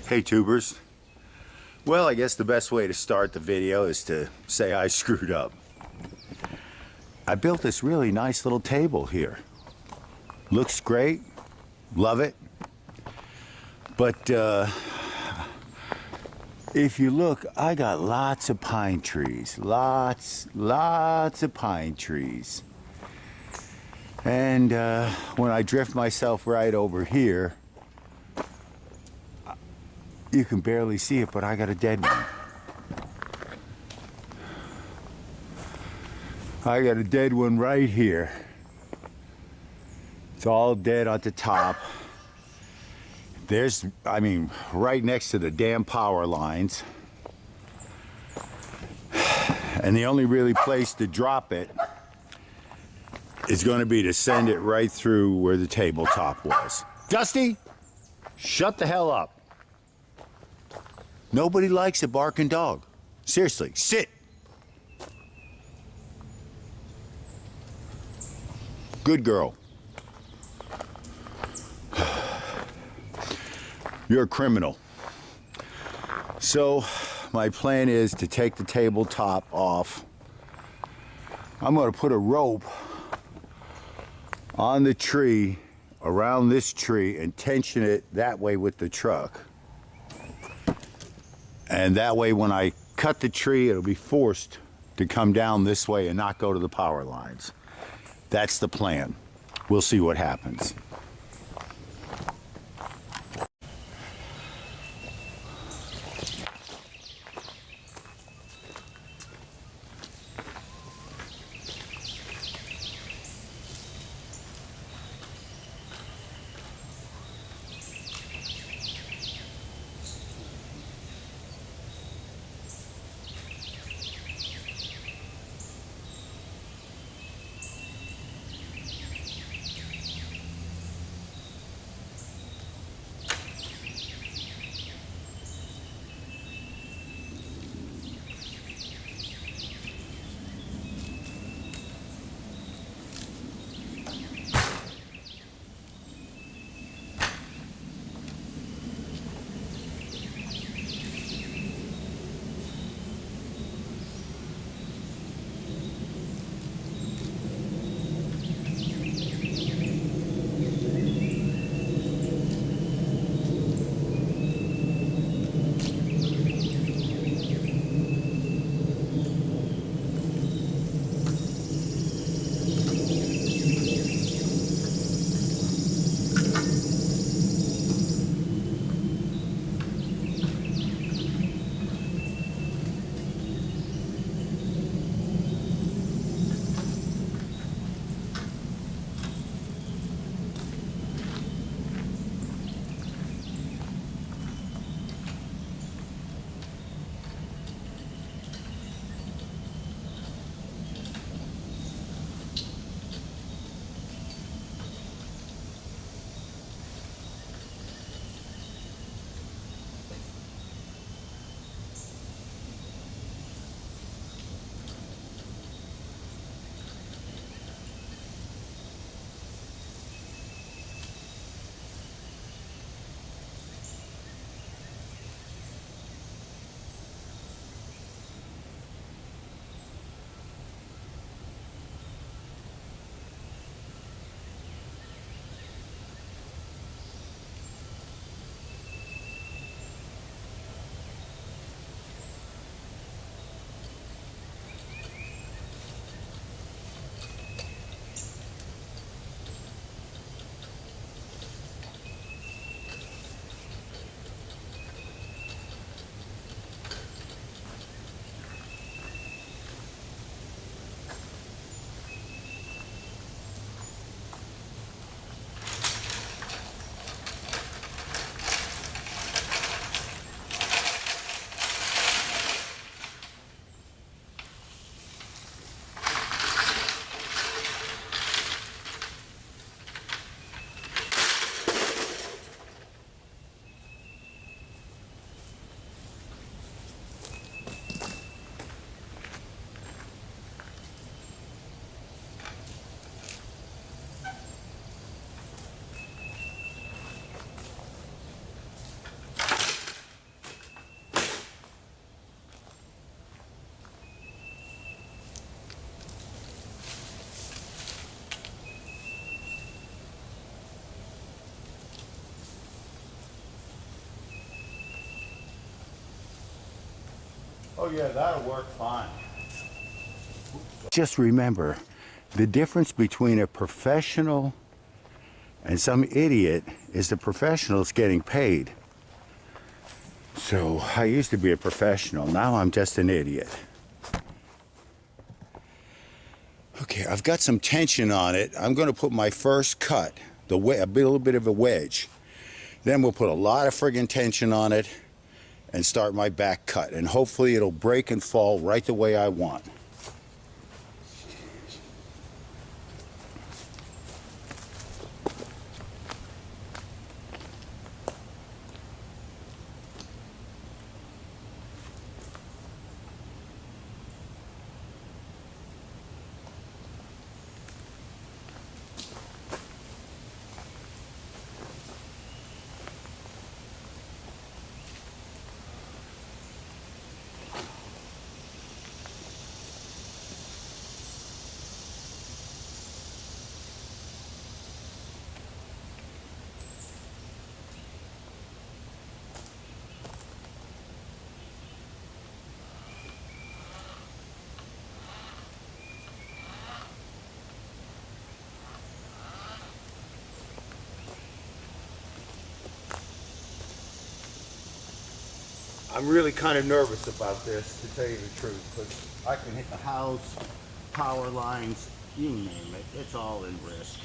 Hey tubers. Well, I guess the best way to start the video is to say I screwed up. I built this really nice little table here. Looks great, love it. But if you look, I got lots of pine trees, lots of pine trees. And when I drift myself right over here, you can barely see it, but I got a dead one. I got a dead one right here. It's all dead at the top. There's, I mean, right next to the damn power lines. And the only really place to drop it is going to be to send it right through where the tabletop was. Dusty, shut the hell up. Nobody likes a barking dog. Seriously, sit. Good girl. You're a criminal. So, my plan is to take the tabletop off. I'm going to put a rope on the tree, around this tree, and tension it that way with the truck. And that way when I cut the tree, it'll be forced to come down this way and not go to the power lines. That's the plan. We'll see what happens. Oh yeah, that'll work fine. Just remember, the difference between a professional and some idiot is the professional's getting paid. So I used to be a professional, now I'm just an idiot. Okay, I've got some tension on it. I'm going to put my first cut, a little bit of a wedge. Then we'll put a lot of friggin' tension on it and start my back cut. And hopefully it'll break and fall right the way I want. I'm really kind of nervous about this, to tell you the truth, because I can hit the house, power lines, you name it. It's all in risk.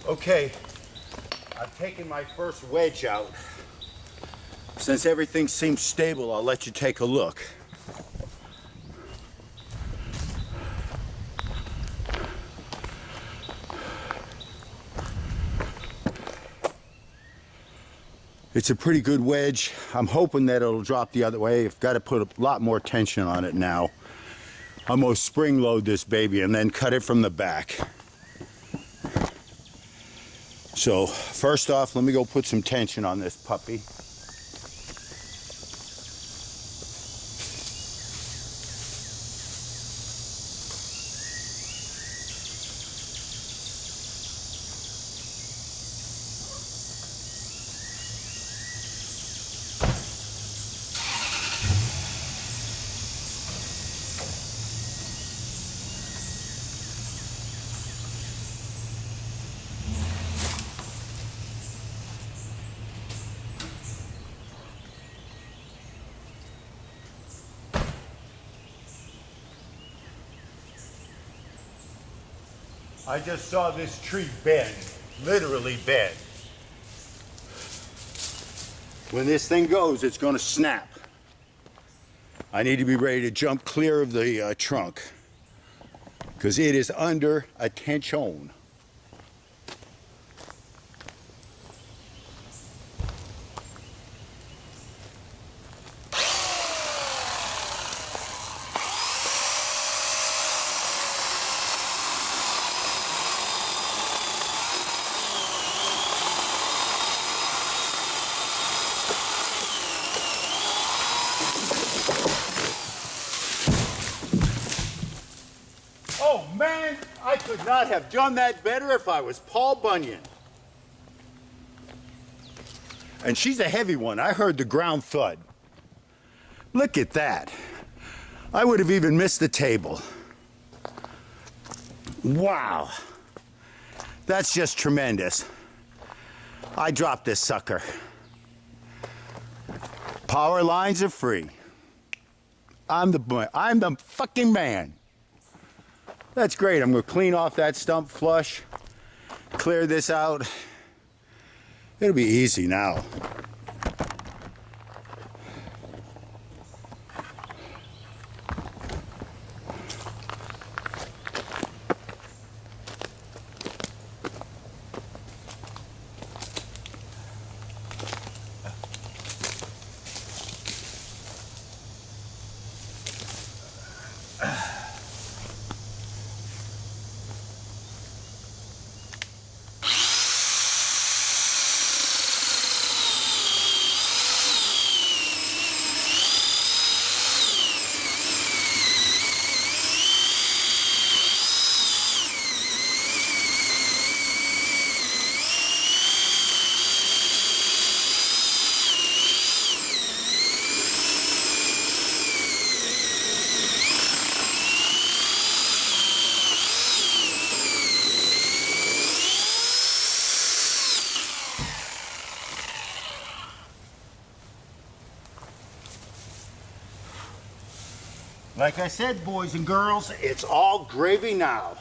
Okay, I've taken my first wedge out. Since everything seems stable, I'll let you take a look. It's a pretty good wedge. I'm hoping that it'll drop the other way. I've got to put a lot more tension on it now. I'm gonna spring load this baby and then cut it from the back. So first off, let me go put some tension on this puppy. I just saw this tree bend, literally bend. When this thing goes, it's gonna snap. I need to be ready to jump clear of the trunk because it is under attention. Oh man, I could not have done that better if I was Paul Bunyan. And she's a heavy one. I heard the ground thud. Look at that. I would have even missed the table. Wow. That's just tremendous. I dropped this sucker. Power lines are free. I'm the fucking man. That's great. I'm going to clean off that stump flush, clear this out. It'll be easy now. Like I said, boys and girls, it's all gravy now.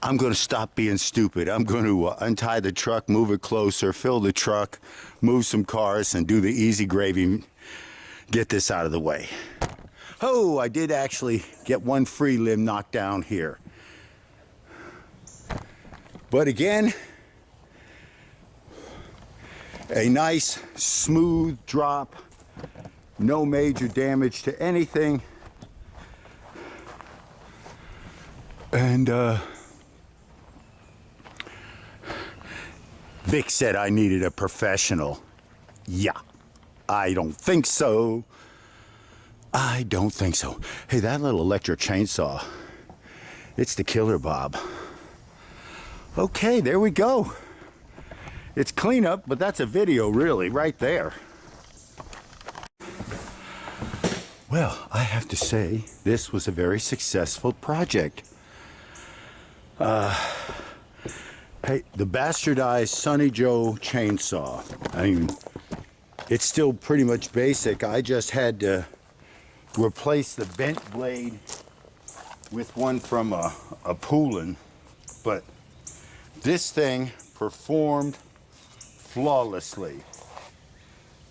I'm going to stop being stupid. I'm going to untie the truck, move it closer, fill the truck, move some cars, and do the easy gravy. Get this out of the way. Oh, I did actually get one free limb knocked down here. But again, a nice smooth drop, no major damage to anything. And Vic said I needed a professional. Yeah, I don't think so. I don't think so. Hey, that little electric chainsaw, it's the killer, Bob. Okay, there we go. It's cleanup, but that's a video really right there. Well, I have to say, this was a very successful project. Hey, the bastardized Sonny Joe chainsaw. I mean, it's still pretty much basic. I just had to replace the bent blade with one from a Poulin, but this thing performed flawlessly.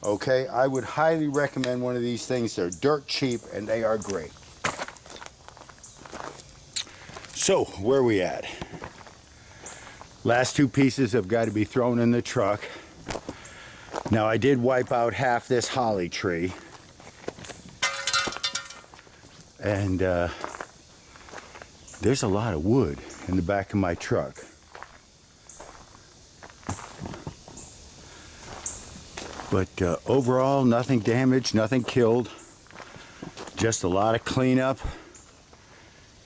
Okay, I would highly recommend one of these things. They're dirt cheap and they are great. So, where are we at? Last two pieces have got to be thrown in the truck. Now, I did wipe out half this holly tree. And there's a lot of wood in the back of my truck. But overall, nothing damaged, nothing killed. Just a lot of cleanup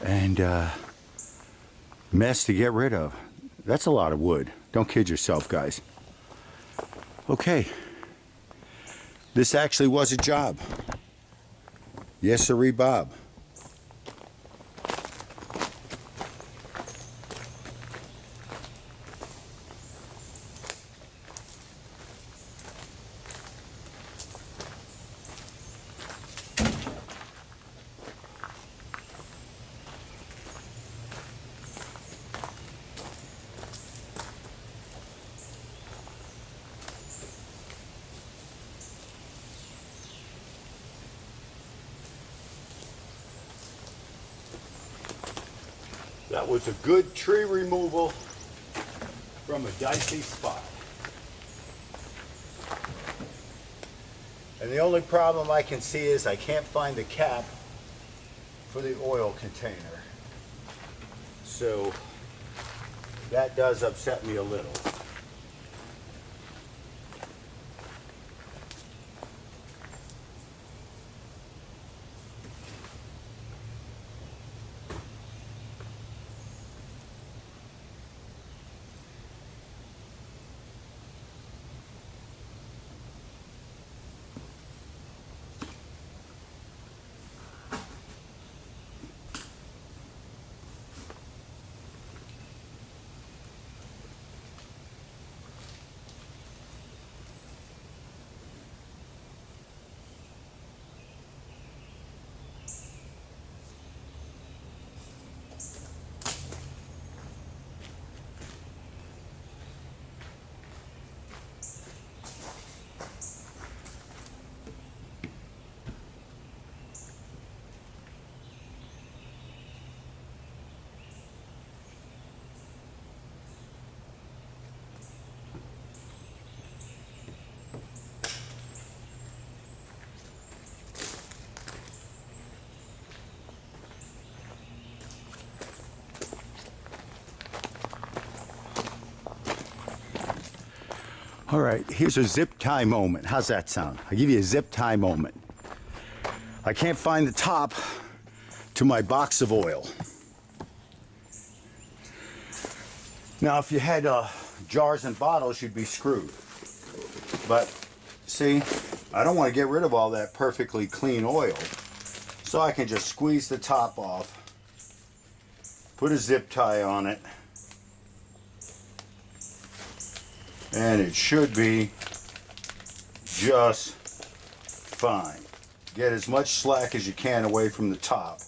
and mess to get rid of. That's a lot of wood. Don't kid yourself, guys. Okay. This actually was a job. Yes, sirree, Bob. That was a good tree removal from a dicey spot. And the only problem I can see is I can't find the cap for the oil container. So that does upset me a little. All right, here's a zip tie moment. How's that sound? I'll give you a zip tie moment. I can't find the top to my box of oil. Now, if you had jars and bottles, you'd be screwed. But see, I don't want to get rid of all that perfectly clean oil. So I can just squeeze the top off, put a zip tie on it, and it should be just fine. Get as much slack as you can away from the top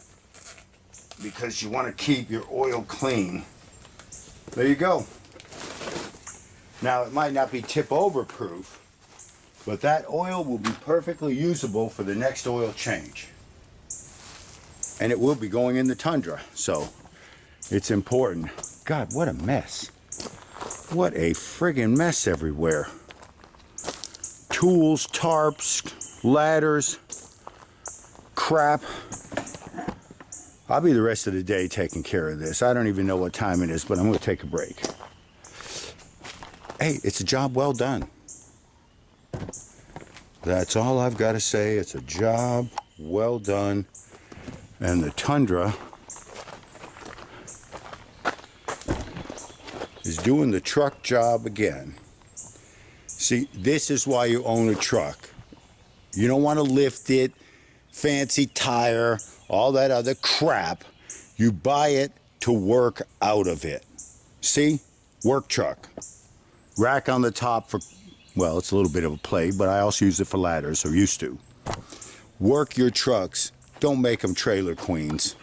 because you want to keep your oil clean. There you go. Now, it might not be tip over proof, but that oil will be perfectly usable for the next oil change. And it will be going in the Tundra, so it's important. God, what a mess. What a friggin' mess everywhere. Tools, tarps, ladders, crap. I'll be the rest of the day taking care of this. I don't even know what time it is, but I'm going to take a break. Hey, it's a job well done. That's all I've got to say. It's a job well done. And the Tundra is doing the truck job again. See, this is why you own a truck. You don't want to lift it, fancy tire, all that other crap. You buy it to work out of it. See? Work truck. Rack on the top for, well, it's a little bit of a play, but I also use it for ladders, or used to. Work your trucks. Don't make them trailer queens.